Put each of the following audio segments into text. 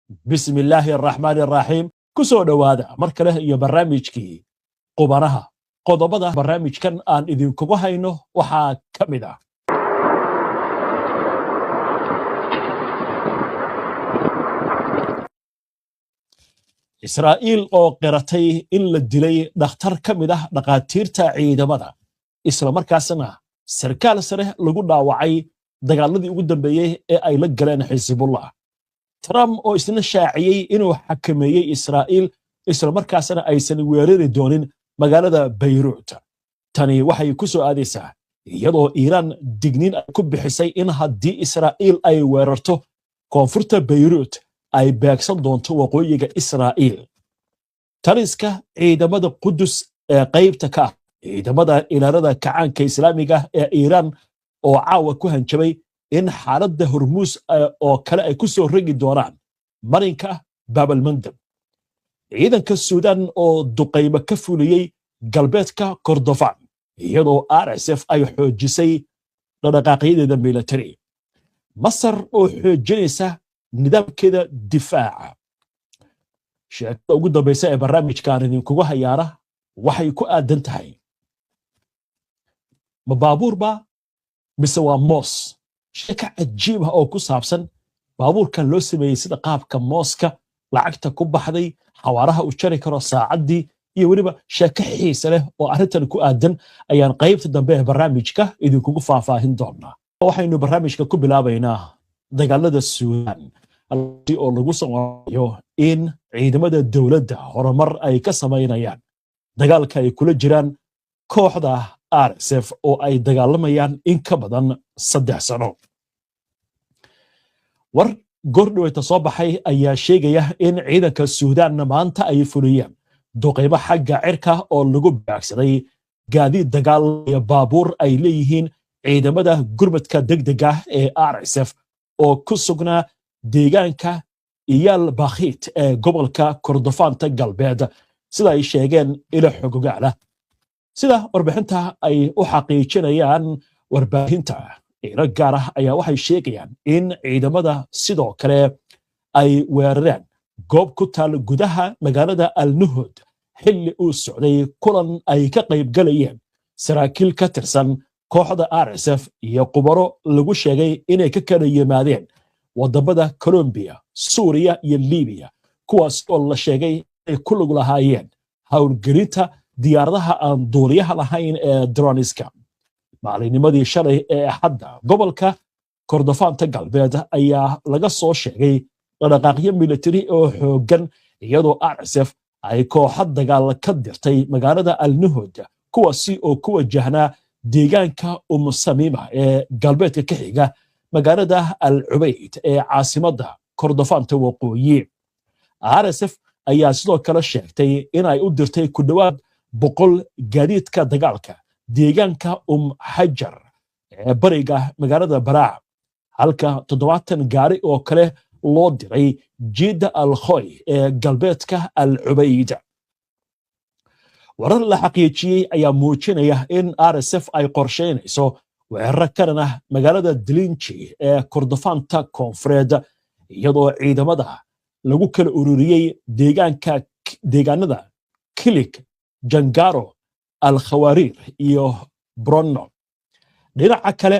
بسم الله الرحمن الرحيم كسو دوادا مركله iyo barnaamijkii qubanaha qodobada barnaamijkan aan idinkugu hayno waxa kamid ah Israa'iil oo qiratay in la dilay dhakhtar kamid ah dhaqaatiirta ciidamada isla markaasna sarkaal sare lagu dhaawacay dagaaladii ugu dambeeyay ee ay la galeen Xisbullah Trump oo isna shaaciyay inuu xakameeyay Israa'iil isla markaasna aysan weerari doonin magaalada Beirut tani waxay ku soo aadaysaa iyadoo Iran digniin ku bixisay in haddii Israa'iil ay weerarto koonfurta Beirut ay beegsan doonto waqooyiga Israa'iil taliska ciidamada Qudus ee qaybta ka ciidamada ilaalada kacaanka Islaamiga ee Iran oo caawa ku hanjabay in xaaladda Hormuz oo kale ay ku soo rigi doonaan marinka Bab al-Mandab ciidanka Suudaan oo duqeymo ka fuliyay galbeedka Kordofan iyadoo RSF ay xoojisay dhaqdhaqaaqyadeeda military Masar oo xoojinaysa nidaamkeeda difaaca sheekada ugu dambaysa ee barnaamijkan idinkugu hayaana waxay ku aadan tahay baabuurba mise waa moos sheeka cajiib ah oo ku saabsan baabuurkan loo sameeyay sida qaabka mooska lacagta ku baxday xawaaraha u jari karo saacadii iyo waliba sheeka xiisa leh oo arrintan ku aadan ayaan qaybta dambe ee barnaamijka idinkugu faahfaahin doonaa waxaynu barnaamijka ku bilaabaynaa dagaalada Suudaan oo lagu soo in ciidamada dawladda horumar ay ka sameynayaan dagaalka ay kula jiraan kooxda RSF oo ay dagaalamayaan in ka badan 3 sano war gordhoweeta soo baxay ayaa sheegaya in ciidanka Suudaan maanta ay fuliyeen duqeymo xagga cirka oo lagu baagsaday gaadiid dagaal iyo baabuur ay leeyihiin ciidamada gurmadka degdega ee RSF oo ku sugnaa deegaanka Iyal Bakhit ee gobolka Kordofanta galbeed sida ay sheegeen ila xogogaala sida warbixinta ay u xaqiijinayaan warbaahinta ila gaar ah ayaa waxay sheegayaan in ciidamada sidoo kale ay weerareen goob ku taal gudaha magaalada Al-Nuhud xilli uu socday kulan ay ka qayb galayeen saraakiil ka tirsan kooxda RSF iyo qubaro lagu sheegay inay ka kala yimaadeen wadamada Colombia, Suuriya iyo Liibiya kuwaas oo la sheegay ay ku lug lahaayeen hawlgelinta diyaaradaha aan duuliyaha lahayn ee droniska maalinimadii shalay ee Axadda gobolka Kordofanta galbeed ayaa laga soo sheegay dhaqdhaqaaqyo military oo xoogan iyadoo RSF ay kooxad dagaal ka dirtay magaalada Al-Nuhud kuwaasi oo ku wajahnaa deegaanka Samima ee galbeedka ka xiga magaalada Al-Ubayd ee caasimadda Kordofanta waqooyi RSF ayaa sidoo kale sheegtay in ay u dirtay ku dhawaad 100 gaadiidka dagaalka deegaanka Hajar ee bariga magaalada Baraa halka 70 gaari oo kale loo diray Jidda Al-Khoy ee galbeedka Al-Ubayd warar la xaqiijiyay ayaa muujinaya in RSF ay qorsheynayso weerar kana magaalada Dilinji ee Kordofanta koonfureed iyadoo ciidamada lagu kala ururiyay deegaanada Kilik Jangaro Al-Khawarir iyo Bronno dhinaca kale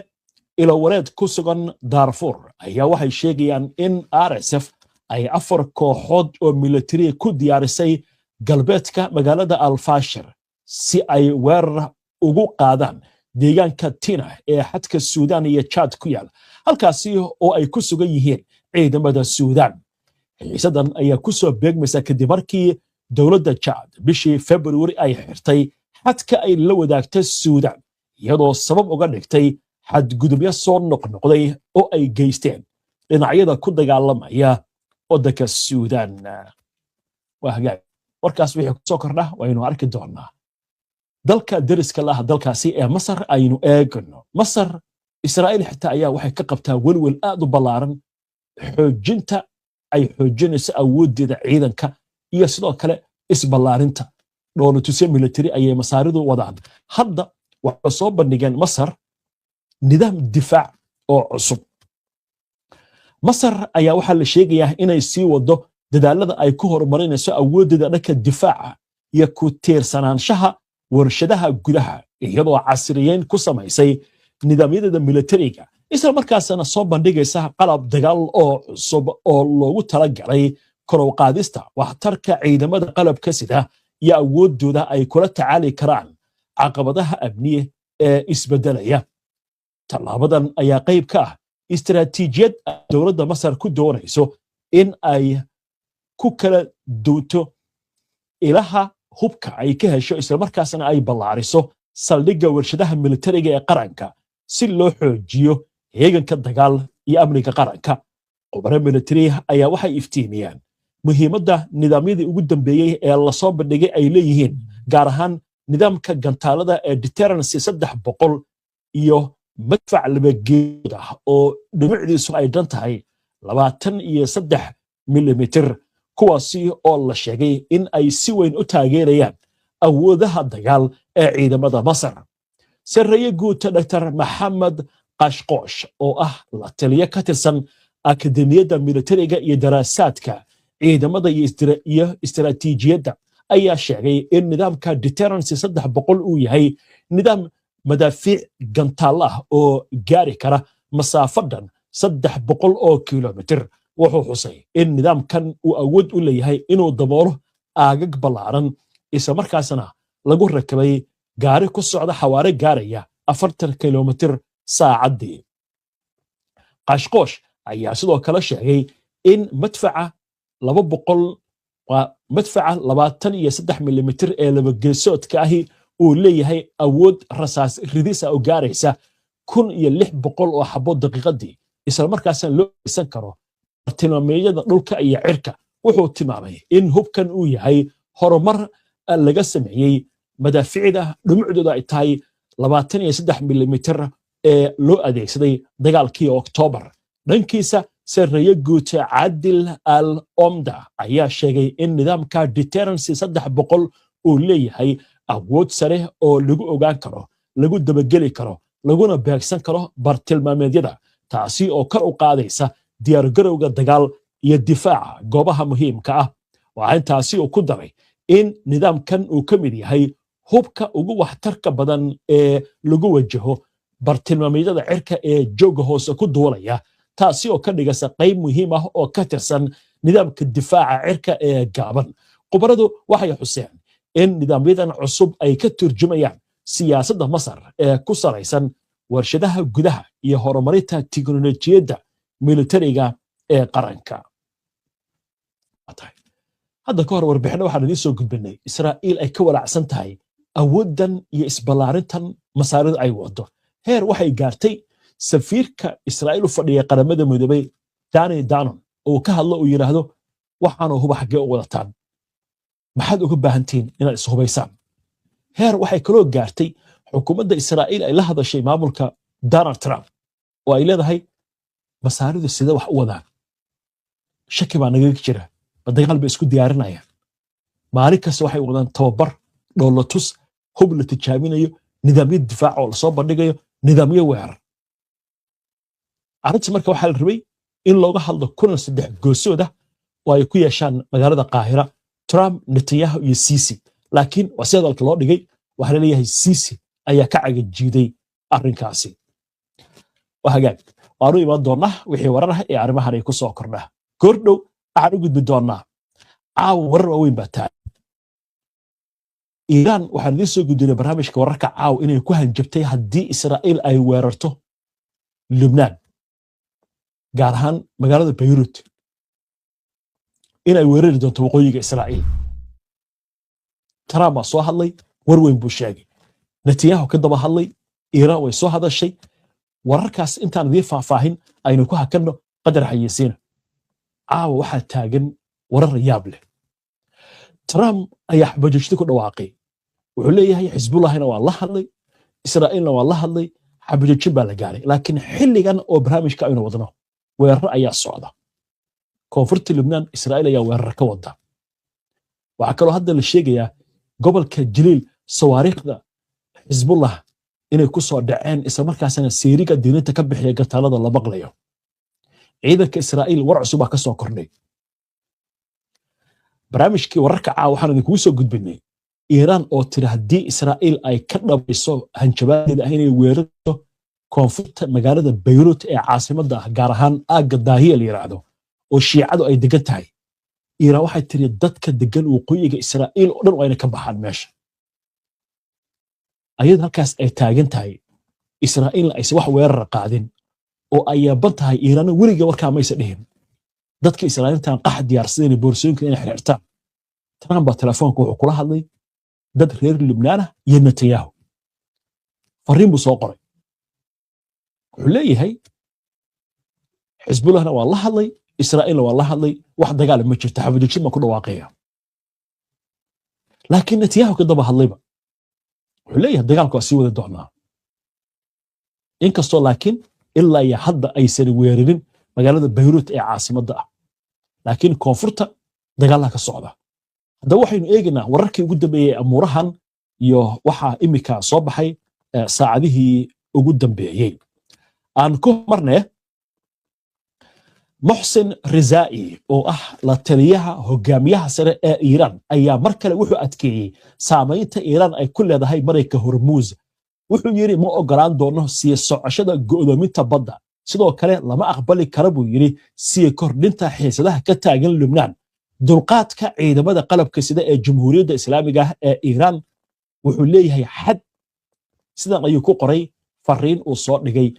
ila wareed ku sugan Darfur ayaa waxay sheegayaan in RSF ay 4 kooxood oo military ku diyaarisay galbeedka magaalada Al-Fashir si ay weerar ugu qaadaan deegaanka Tina ee xadka Suudaan iyo Chad ku yaal halkaasi oo ay ku sugan yihiin ciidamada Suudaan xiisadan ayaa ku soo beegmaysa kadib markii dawladda Chad bishii February ay xirtay xadka ay la wadaagtay Suudaan iyadoo sabab uga dhigtay xadgudubyo soo noqnoqday oo ay geysteen dhinacyada ku dagaalamaya waddanka Suudaan waa hagaag warkaas wixii ku soo kordha waynu arki doonaa dalka deriska laha dalkaasi ee Masar aynu eegno Masar Israa'iil xitaa ayaa waxay ka qabtaa walwal aad u ballaaran xoojinta ay xoojinayso awoodeeda ciidanka iyo sidoo kale isballaarinta dhoolatusyo military ayay Masaaridu wadaan hadda waxa soo bandhigeen Masar nidaam difaac oo cusub masar ayaa waxaa la sheegayaa inay sii wado dadaalada ay ku horumarinayso awoodeeda dhanka difaaca iyo ku tiirsanaanshaha warshadaha gudaha iyadoo casriyeyn ku samaysay nidaamyadeeda militariga isla markaasna soo bandhigaysa qalab dagaal oo cusub oo loogu talagalay kor u qaadista waxtarka ciidamada qalabka sida iyo awoodooda ay kula tacaali karaan caqabadaha amniye ee isbedelaya. Tallaabadan ayaa qayb ka ah istiraatiijiyad dowladda Masar ku doonayso in ay ku kala duunto ilaha hubka ay ka hesho isla markaasna ay ballaariso saldhigga warshadaha militariga ee qaranka si loo xoojiyo heeganka dagaal iyo amniga qaranka. Khubaro militari ayaa waxay iftiimiyaan muhiimadda nidaamyadii ugu dambeeyey ee la soo bandhigay ay leeyihiin, gaar ahaan nidaamka gantaalada ee deterrence 300 iyo madfac labageed ah oo dhumucdiisu ay dhan tahay 23 milimitir, kuwaasi oo la sheegay in ay si weyn u taageerayaan awoodaha dagaal ee ciidamada Masar. Sarreeye guud Dr. Maxamed Qashqoosh oo ah la taliye ka tirsan akademiyadda militariga iyo daraasaadka ciidamada iyo istiraatiijiyadda ayaa sheegay in nidaamka deterrence 300 uu yahay nidaam madaafiic gantaal ah oo gaari kara masaafadan 300 oo kilomitir. Wuxuu xusay in nidaamkan uu awood u leeyahay inuu daboolo aagag ballaaran isla markaasna lagu rakabay gaari ku socda xawaare gaaraya 40 kilomitir saacadii. Qashqoosh ayaa sidoo kale sheegay in madfaca 23 milimitir ee labageesoodka ahi uu leeyahay awood rasaas ridis ah oo gaaraysa 1600 oo xabo daqiiqadii, isla markaasna loo adeegsan karo tilmaameedyada dhulka iyo cirka. Wuxuu tilmaamay in hubkan uu yahay horumar laga sameeyey madaaficda dhumucdooda ay tahay 23 milimitir ee loo adeegsaday dagaalkii Oktoobar. Dhankiisa Sarreeye guud Caadil Al-Omda ayaa sheegay in nidaamka deterrence 300 uu leeyahay awood sare oo lagu ogaan karo, lagu dabageli karo, laguna beegsan karo bartilmaameedyada, taasi oo kor u qaadaysa diyaargarowga dagaal iyo difaaca goobaha muhiimka ah. Waxaa intaasi uu ku daray in nidaamkan uu ka mid yahay hubka ugu waxtarka badan ee lagu wajaho bartilmaameedyada cirka ee jooga hoose ku duulaya, taasi oo ka dhigaysa qayb muhiim ah oo ka tirsan nidaamka difaaca cirka ee gaaban. Khubaradu waxay xuseen in nidaamyadan cusub ay ka turjumayaan siyaasadda Masar ee ku salaysan warshadaha gudaha iyo horumarinta tiknoolajiyadda militariga ee qaranka. Hadda ka hor warbixino waxaan idiin soo gudbinay Israa'iil ay ka walacsan tahay awooddan iyo isballaarintan Masaaridu ay wado. Heer waxay gaartay safiirka Israa'iil u fadhiya qaramada midoobay Danny Danon oo ka hadlo oo yiraahdo waxaan huba xagee u wadataan, maxaad uga baahantiin inaad ishubaysaan. Heer waxay kaloo gaartay xukuumadda Israa'iil ay la hadashay maamulka Donald Trump oo ay leedahay Masaaridu sida wax u wadaan, shaki baa naga jira, dagaal bay isku diyaarinayaan. Maalin kasta waxay wadaan tababar, dhoolatus, hub la tijaabinayo, nidaamyo difaac oo la soo bandhigayo, nidaamyo weerar. Arrinta marka waxaa la rabay in looga hadlo 3 goosooda oo ay ku yeeshaan magaalada Qaahira Trump, Netanyahu iyo Sisi, laakiin waa sida dalka loo dhigay waxa la leeyahay Sisi ayaa ka cagajiiday arrinkaasi. Waxaan u imaan doonaa wixii warar ah ee arrimahan ay ku soo kordhaa. Goordhow waxaan u gudbi doonaa caawa warar waaweyn baa tahay. Iiraan waxaan idiin soo gudbinay barnaamijka wararka caawa inay ku hanjabtay haddii Israa'iil ay weerarto Lubnaan, gaar ahaan magaalada Beirut, inay weerari doonto waqooyiga Israa'iil. Trump soo hadlay, war weyn buu sheegay. Netanyahu ka daba hadlay, Iiraan way soo hadashay. Wararkaas intaan idiin faahfaahin aynu ku hakanno qadar xayeysiina. Caawa waxaa taagan warar yaab leh. Trump ayaa xabajajti ku dhawaaqay. Wuxuu leeyahay Xisbullahina waa la hadlay, Israa'iilna waa la hadlay, xabajajin baa la gaaray. Laakiin xilligan oo barnaamijka aynu wadno, weerar ayaa socda. Koonfurta Lubnaan, Israa'iil ayaa weerar ka wada. Waxaa kaloo hadda la sheegayaa gobolka Jaliil sawaariikhda Xisbullah inay ku soo dhaceen isla markaasna seeriga diinta ka bixiya gataalada la maqlayo. ciidanka Israa'iil war cusub ka soo kordhay barnaamijkii wararka waxaan idinku soo gudbinay Iran oo tiri haddii Israa'iil ay ka dhabayso hanjabadeeda inay weerarto koonfurta magaalada Beirut ee caasimadda gaar ahaan aagga Daahiya la yiraahdo oo shiicadu ay degan tahay Iran waxay tiri dadka degan waqooyiga Israa'iil oo dhan waa inay ka baxaan meesha ayada halkaas ay taagan tahay Israa'iil ay wax weerar qaadin oo ay yaaban tahay Iran weliga warkaa ma dhihin dadka Israa'iiltan qax diyaarsadeen boorsooyinka inay xirtaan Trump baa telefoonka wuxuu kula hadlay dad reer Lubnaan iyo Netanyahu fariin buu soo qoray wuxuu leeyahay Xisbullahna waa la hadlay Israa'iilna waa la hadlay wax dagaal ma jirto xabadujin ma ku dhawaaqaya laakiin Netanyahu ka daba hadlayba wuxuu leeyahay dagaalku waa sii wada doonaa inkastoo laakiin ilaa iyo hadda aysan weerarin magaalada Beirut ee caasimadda ah laakiin koonfurta dagaalka ka socda hadda waxaynu eegnaa wararkii ugu dambeeyay amuurahan iyo waxa imika soo baxay saacadihii ugu dambeeyay aan ku marnay Muhsin Rizai oo ah la taliyaha hogaamiyaha sare ee Iran ayaa mar kale wuxuu adkeeyay saameynta Iran ay ku leedahay Mareykanka Hormuz wuxuu yiri ma ogolaan doono sii socoshada go'doominta badda sidoo kale lama aqbali karo buu yiri sii kordhinta xiisadaha ka taagan Lubnaan dulqaadka ciidamada qalabka sida ee Jamhuuriyadda Islaamiga ah ee Iran wuxuu leeyahay xad sidan ayuu ku qoray fariin uu soo dhigay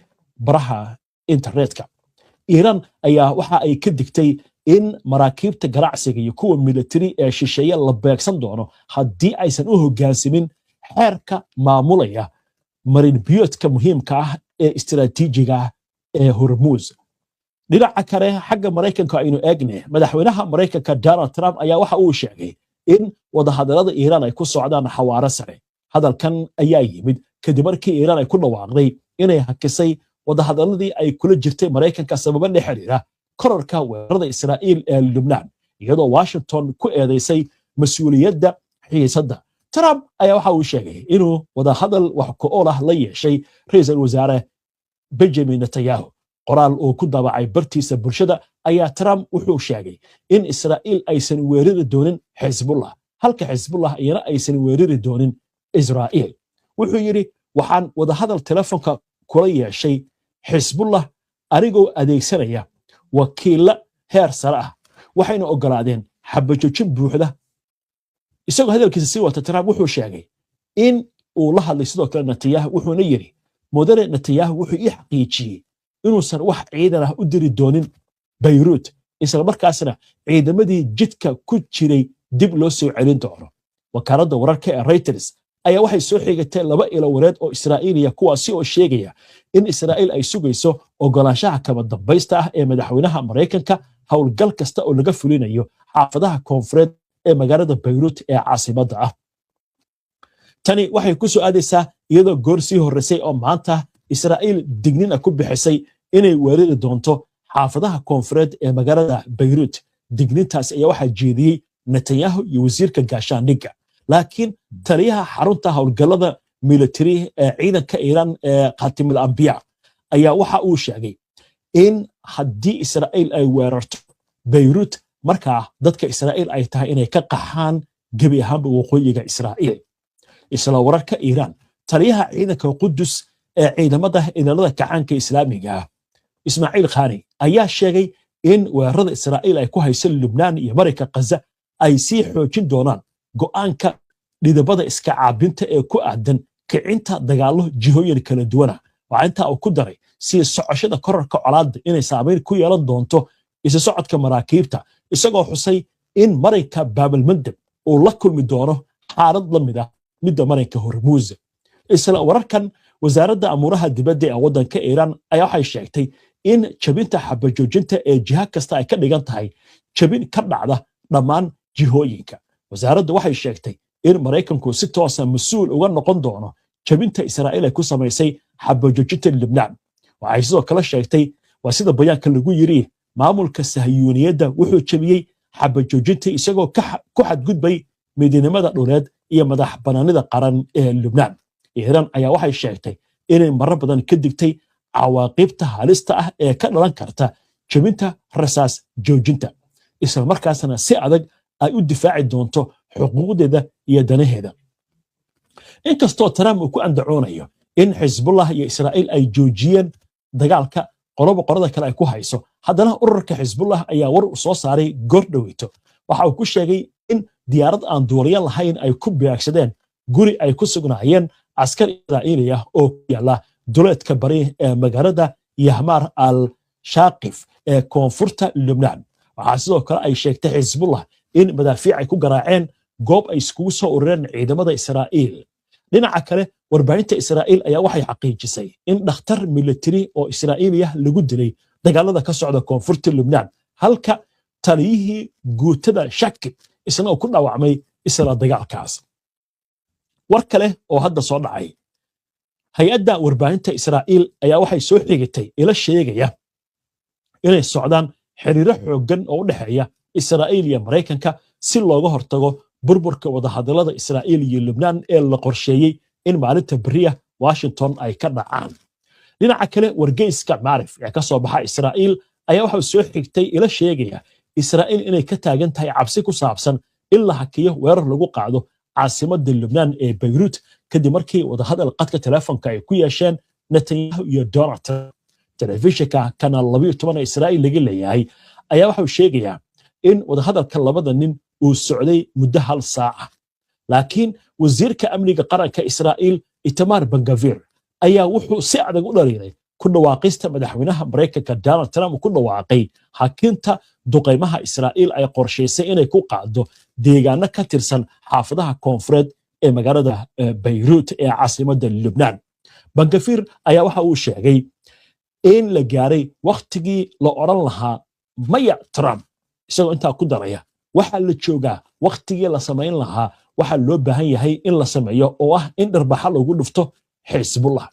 baraha internetka Iran ayaa waxa ay ka digtay in maraakiibta ganacsiga iyo kuwa military ee shisheeye la beegsan doono haddii aysan u hoggaansamin xeerka maamulaya marin biyoodka muhiimka ah ee istiraatiijiga ah ee Hormuz dhinaca kale xagga Mareykanka aynu eegnay madaxweynaha Mareykanka Donald Trump ayaa waxa uu sheegay in wadahadalada Iran ay ku socdaan xawaare sare hadalkan ayaa yimid kadib markii Iran ay ku dhawaaqday inay hakisay wadahadaladii ay kula jirtay Mareykanka sababo la xiriira kororka weerarada Israa'iil ee Lubnaan iyadoo Washington ku eedeysay mas'uuliyadda xiisadda Trump ayaa waxa uu sheegay inuu wadahadal wax ku ool ah la yeeshay ra'iisul wasaare Benjamin Netanyahu qoraal uu ku daabacay bartiisa bulshada ayaa Trump wuxuu sheegay in Israa'iil aysan weerari doonin Xisbullah halka Xisbullah iyana aysan weerari doonin Israa'iil wuxuu yiri waxaan wadahadal telefoonka kula yeeshay Xisbullah anigoo adeegsanaya wakiilla heer sare ah waxayna ogolaadeen xabajojin buuxda isagoo hadalkiisa sii wata Trump wuxuu sheegay in uu la hadlay sidoo kale Netanyahu wuxuuna yiri mudane Netanyahu wuxuu ii xaqiijiyay inuusan wax ciidan ah u diri doonin Beirut isla markaasna ciidamadii jidka ku jiray dib loo soo celin doono wakaaladda wararka ee Reuters ayaa waxay soo xigatay laba ilo wareed oo Israa'iiliya kuwaasi oo sheegaya in Israa'iil ay sugayso ogolaanshaha kaba dambaysta ah ee madaxweynaha Mareykanka howlgal kasta oo laga fulinayo xaafadaha koonfureed ee magaalada Beirut ee caasimadda ah tani waxay ku soo aadaysaa iyadoo goor sii horeysay oo maanta Israa'iil dignin ku bixisay inay weerari doonto xaafadaha koonfureed ee magaalada Beirut dignintaas ayaa waxa jeediyay Netanyahu iyo wasiirka gaashaandhigga laakiin taliyaha xarunta howlgallada military ee ciidanka Iran ee Qatimul Anbiya ayaa waxa uu sheegay in haddii Israa'iil ay weerarto Beirut markaa dadka Israa'iil ay tahay inay ka qaxaan gabi ahaanba waqooyiga Israa'iil isla wararka Iran taliyaha ciidanka Qudus ee ciidamada ilaalada kacaanka Islaamiga Ismaaciil Khani ayaa sheegay in weerarada Israa'iil ay ku hayso Lubnaan iyo Mareykanka Gaza ay sii xoojin doonaan go'aanka dhidabada iska caabinta ee ku aadan kicinta dagaalo jihooyin kala duwan waxa inta uu ku daray si socoshada kororka colaadda inay saameyn ku yeelan doonto isa socodka maraakiibta isagoo xusay in Mareykanka Baabalmandab uu la kulmi doono xaalad la mid ah midda Mareykanka Hormuz isla wararkan wasaaradda amuuraha dibadda ee waddanka Iran ayaa waxay sheegtay in jabinta xabajoojinta ee jiha kasta ay ka dhigan tahay jabin ka dhacda dhammaan jihooyinka wasaaraddu waxay sheegtay in Mareykanku si toos ah mas'uul uga noqon doono jabinta Israa'iil ay ku samaysay xabajoojinta Lubnaan waxay sidoo kale sheegtay waa sida bayaanka lagu yiri maamulka Sahyuuniyadda wuxuu jabiyay xabajoojinta isagoo ku xadgudbay midnimada dhuleed iyo madax banaanida qaran ee Lubnaan Iran ayaa waxay sheegtay inay marar badan ka digtay cawaaqibta halista ah ee ka dhalan karta jebinta rasaas joojinta isla markaasna si adag ay u difaaci doonto xuquuqdeeda iyo danaheeda inkastoo Trump uu ku andacoonayo in Xisbullah iyo Israa'iil ay joojiyeen dagaalka qorada kale ay ku hayso haddana ururka Xisbullah ayaa war u soo saaray gordhaweyto waxa uu ku sheegay in diyaarad aan duuliye lahayn ay ku beegsadeen guri ay ku sugnaayeen askar Israa'iili ah oo ku yaala duleedka bari ee magaalada Yahmar al-Shaqif ee koonfurta Lubnaan waxa sidoo kale ay sheegtay Xisbullah in madaafiic ay ku garaaceen goob ay iskugu soo urureen ciidamada Israa'iil dhinaca kale warbaahinta Israa'iil ayaa waxay xaqiijisay in dhakhtar military oo Israa'iili ah lagu dilay dagaalada ka socda koonfurta Lubnaan halka taliyihii guutada Shaqif isna ku dhaawacmay isla dagaalkaas war kale oo hadda soo dhacay hay'adda warbaahinta Israa'iil ayaa waxay soo xigtay ila sheegaya inay socdaan xiriiro xooggan oo u dhaxeeya Israa'iil iyo Mareykanka si looga hortago burburka wadahadalada Israa'iil iyo Lubnaan ee la qorsheeyay in maalinta bariya Washington ay ka dhacaan dhinaca kale wargeyska Maarif ee ka soo baxa Israa'iil ayaa waxa soo xigtay ila sheegaya Israa'iil inay ka taagan tahay cabsi ku saabsan in la hakiyo weerar lagu qaado caasimadda Lubnaan ee Beirut kadib markii wadahadal qadka telefoonka ay ku yeesheen Netanyahu iyo Donald Trump telefishinka Kanal 12 ee Israa'iil laga leeyahay ayaa waxa uu sheegayaa in wadahadalka labada nin uu socday muddo hal saac laakiin wasiirka amniga qaranka Israa'iil Itamar Ben-Gvir ayaa wuxuu si adag u dhaliilay ku dhawaaqista madaxweynaha Mareykanka Donald Trump ku dhawaaqay hakinta duqeymaha Israa'iil ay qorsheysay inay ku qaado deegaano ka tirsan xaafadaha koonfureed ee magaalada Beirut ee caasimadda Lubnaan Ben-Gvir ayaa waxa uu sheegay in la gaaray waqtigii la oran lahaa maya Trump isagoo intaa ku daraya waxa la joogaa waqtigii la sameyn lahaa waxa loo baahan yahay in la sameeyo oo ah in dharbaxa lagu dhufto Xisbullah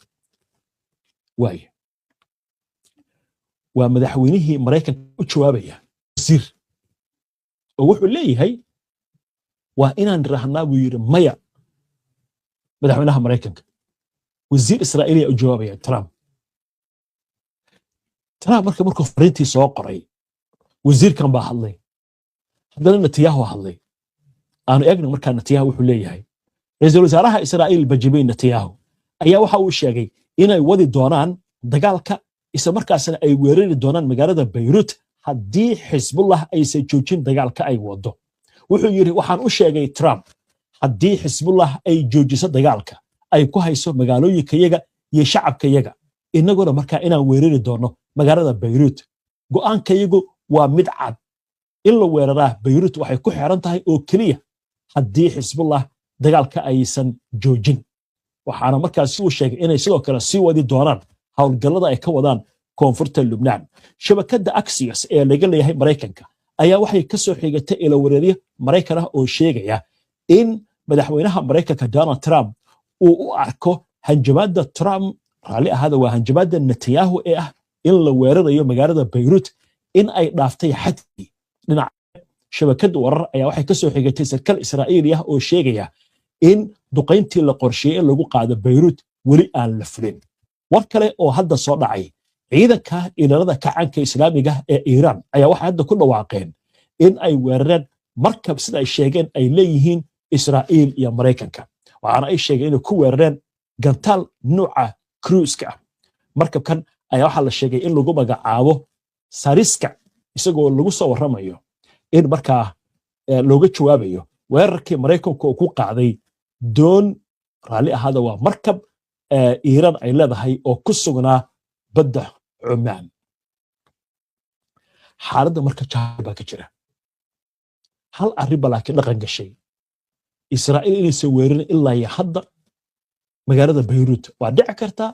waa madaxweynihii Mareykanka u jawaabaya wasiir oo wuxuu leeyahay waa inaan rahnaa buu yiri maya madaxweynaha Mareykanka wasiir Israa'iili u jawaabaya Trump markuu fariintii soo qoray wasiirkan baa hadlay haddana Netanyahu hadlay aanu eegno markaa Netanyahu wuxuu leeyahay ra'iisul wasaaraha Israa'iil Benjamin Netanyahu ayaa waxa uu sheegay inay wadi doonaan dagaalka isla markaasna ay weerari doonaan magaalada Beirut haddii Xisbullah aysan joojin dagaalka ay wado wuxuu yiri waxaan u sheegay Trump haddii Xisbullah ay joojiso dagaalka ay ku hayso magaalooyinkayaga iyo shacabkayaga inaguna markaa inaan weerari doono magaalada Beirut go'aankayagu waa mid cad in la weeraraa Beirut waxay ku xiran tahay oo kaliya haddii Xisbullah dagaalka aysan joojin waxaana markaas uu sheegay inay sidoo kale sii wadi doonaan hawlgallada ay ka wadaan koonfurta Lubnaan shabakadda Axios ee laga leeyahay Mareykanka ayaa waxay ka soo xigatay ila wareeriye Mareykan ah oo sheegaya in madaxweynaha Mareykanka Donald Trump uu u arko hanjabaadda Trump raalli ahada waa hanjabaadda Netanyahu ee ah in la weerarayo magaalada Beirut in ay dhaaftay xadkii dhinaca shabakadda warar ayaa waxay ka soo xigatay sarkaal Israa'iili ah oo sheegaya in duqeyntii la qorsheeyay lagu qaado Beirut weli aan la fulin war kale oo hadda soo dhacay ciidanka ilaalada kacaanka Islaamiga ee Iran ayaa waxa hadda ku dhawaaqeen in ay weerareen markab sida ay sheegeen ay leeyihiin Israa'iil iyo Mareykanka waxaana ay sheegeen inay ku weerareen gantaal nooca cruise-ka markabkan ayaa waxa la sheegay in lagu magacaabo Sariska isagoo lagu soo waramayo in markaa looga jawaabayo weerarkii Mareykanka oo ku qaaday doon raalli ahada waa markab Iran ay leedahay oo ku sugnaa badda Oman xaaladda marka jaaba ka jira hal arrin laakiin dhaqan gashay Israa'iil inay soo weerarin ilaa iyo hadda magaalada Beirut waa dhici kartaa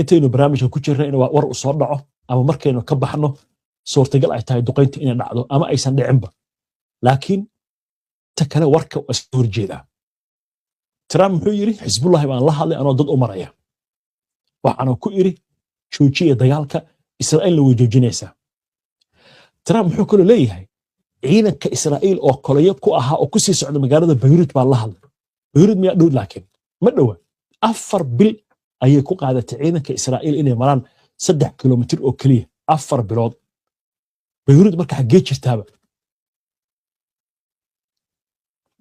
intaynu barnaamijka ku jirnay in war u soo dhaco ama markaynu ka baxno suurtagal ay tahay duqeynta inay dhacdo ama aysan dhicinba laakiin ta kale warka waa soo horjeeda Trump wuxuu yiri Xisbullah baan la hadlay anoo dad u maraya waxaana ku iri joojiye dagaalka Israa'iil way joojinaysaa Trump wuxuu kale leeyahay ciidanka Israa'iil oo kolayo ku ahaa oo ku sii socda magaalada Beirut baa la hadlay Beirut miyaa dhow laakiin ma dhowa 4 bil ayay ku qaadatay ciidanka Israa'iil inay maraan 3 kilomitir oo kaliya 4 bilood بيروت marka xagee jirtaaba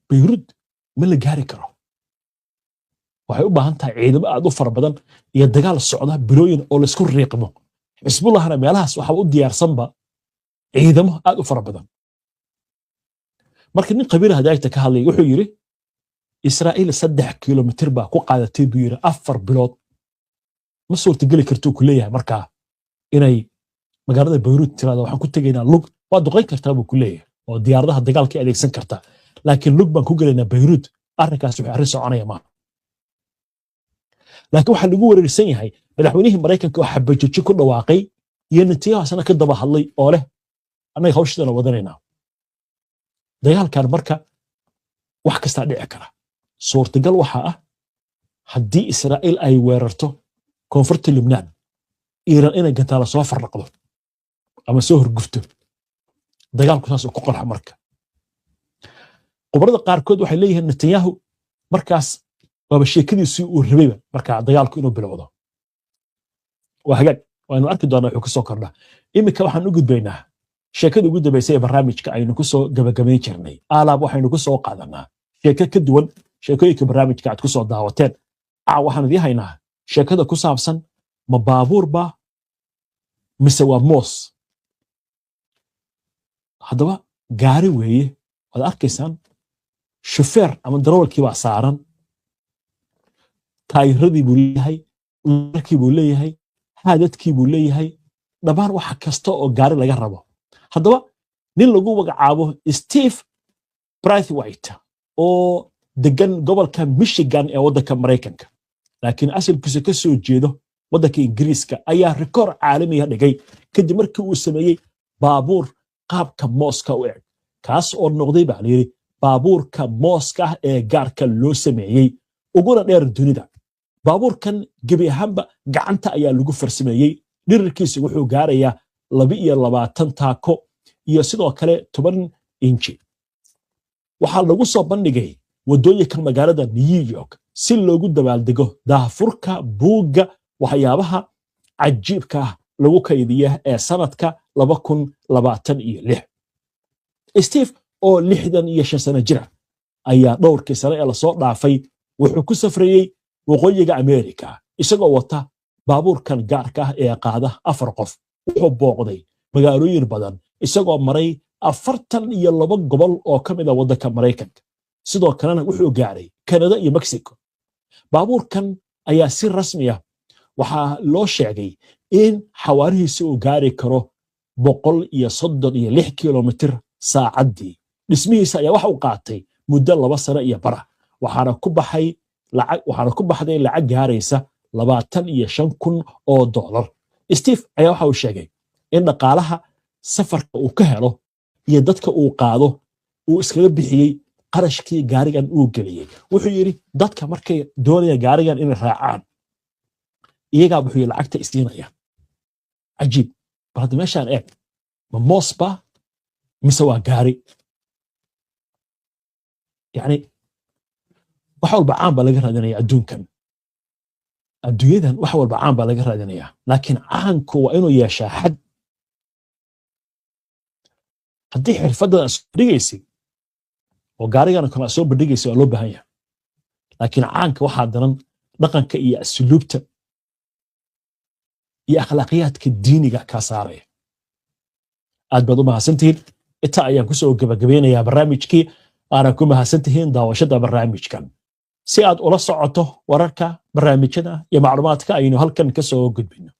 بيروت ma la gaari karo waxay u baahan tahay ciidamo aad u fara badan iyo dagaal socda bilooyin oo la isku riiqmo xisbullahna meelahaas waxa u diyaarsanba ciidamo aad u fara badan marka nin qabiil hadaayta ka hadlay wuxuu yiri Israa'iil 3 kiiloomitir baa ku qaadatay buu yiri 4 bilood ma suurtagali karto ku leeyahay marka inay magaalada Beirut tirada waxaan ku tageynaa lug waa duqeyn kartaa buu ku leeyahay oo diyaaradaha dagaalka adeegsan kartaa laakiin lug baan ku galeynaa Beirut arrinkaas wuxuu arrin soconaya ma laakiin waxa lagu wareersan yahay madaxweynihii Mareykanka oo xabajoojin ku dhawaaqay iyo natiijahaasna ka daba hadlay oo leh anay hawshadana wadanaynaa dagaalkan marka wax kasta dhici kara suurtagal waxa ah haddii Israa'iil ay weerarto koonfurta Lebanon Iran inay gantaalo soo farqado ama soo horgufto dagaalku taas ku qorxa marka qobarada qaarkood waxay leeyihiin Netanyahu markaas waaba sheekadiisu uu rabay marka dagaalku inuu bilowdo waa hagaag waanu arki doonaa wuxuu ka soo kordhaa imika waxaan u gudbaynaa sheekada ugu dambeysay ee barnaamijka aynu ku soo gabagabayn jirnay alaab waxaynu ku soo qaadanaa sheeko ka duwan sheekooyinka barnaamijka aad ku soo daawateen waxaan idin haynaa sheekada ku saabsan ma baabuur ba mise waa moos haddaba gaari weeye waad arkaysaan shufeer ama darawalkii baa saaran taayiradii buu leeyahay markii buu leeyahay haadadkii buu leeyahay dhammaan waxa kasta oo gaari laga rabo haddaba nin lagu magacaabo Steve Braithwaite oo degan gobolka Michigan ee waddanka Mareykanka laakiin asalkiisu ka soo jeedo waddanka Ingiriiska ayaa rikoor caalami ah dhigay kadib markii uu sameeyay baabuur qaabka mooska u eg kaas oo noqday baa leeyahay baabuurka mooska ee gaarka loo sameeyay uguna dheer dunida baabuurkan gebi ahaanba gacanta ayaa lagu farsameeyay dhirirkiisu wuxuu gaarayaa 22 taako iyo sidoo kale 10 inji waxaa lagu soo bandhigay wadooyinka magaalada New York si loogu dabaaldego daahfurka buugga waxyaabaha cajiibka lagu kaydiyo ee sanadka 2026 Steve oo 65 sano jira ayaa dhowrkii sano ee la soo dhaafay wuxuu ku safrayay waqooyiga Ameerika isagoo wata baabuurkan gaarka ah ee qaada 4 qof wuxuu booqday magaalooyin badan isagoo maray 42 gobol oo ka mid ah waddanka Mareykanka sidoo kalena wuxuu gaaray Canada iyo Mexico baabuurkan ayaa si rasmi ah waxa loo sheegay in xawaarihiisu uu gaari karo 136 kiiloomitir saacadii dhismihiisa ayaa waxa uu qaatay muddo 2 sano iyo bar waxaana ku baxday lacag gaaraysa $25,000 Steve ayaa waxa uu sheegay in dhaqaalaha safarka uu ka helo iyo dadka uu qaado uu iskaga bixiyay qarashkii gaarigan uu geliyay wuxuu yiri dadka markay doonayaan gaarigan inay raacaan iyaga wuxuu lacagta isdiinaya ajiib baad meeshaan eeg ma moosba mise waa gaari yani wax walba caan baa laga raadinaya adduunkan adduunyadan wax walba caan baa laga raadinaya laakiin caanku waa inuu yeeshaa xad haddii xirfadda dhigaysi oo gaarigan kala soo bandhigaysa waa loo baahan yahay laakiin caanka waxaa daran dhaqanka iyo asluubta iyo akhlaaqiyadka diiniga ka saaraya aad baad u mahadsantihiin inta ayaan kusoo gabagabeynayaa barnaamijkii aana ku mahadsantihiin daawashada barnaamijkan si aad ula socoto wararka barnaamijyada iyo macluumaadka aynu halkan ka soo gudbino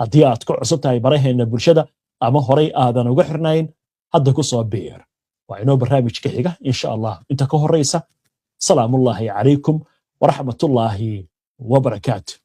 haddii aad ku cusub tahay baraheena bulshada ama horay aadan uga xirnayn hadda ku soo biir waa inoo barnaamijka xiga insha Allah inta ka horeysa salaamullaahi calaykum waraxmatullaahi wabarakaatuh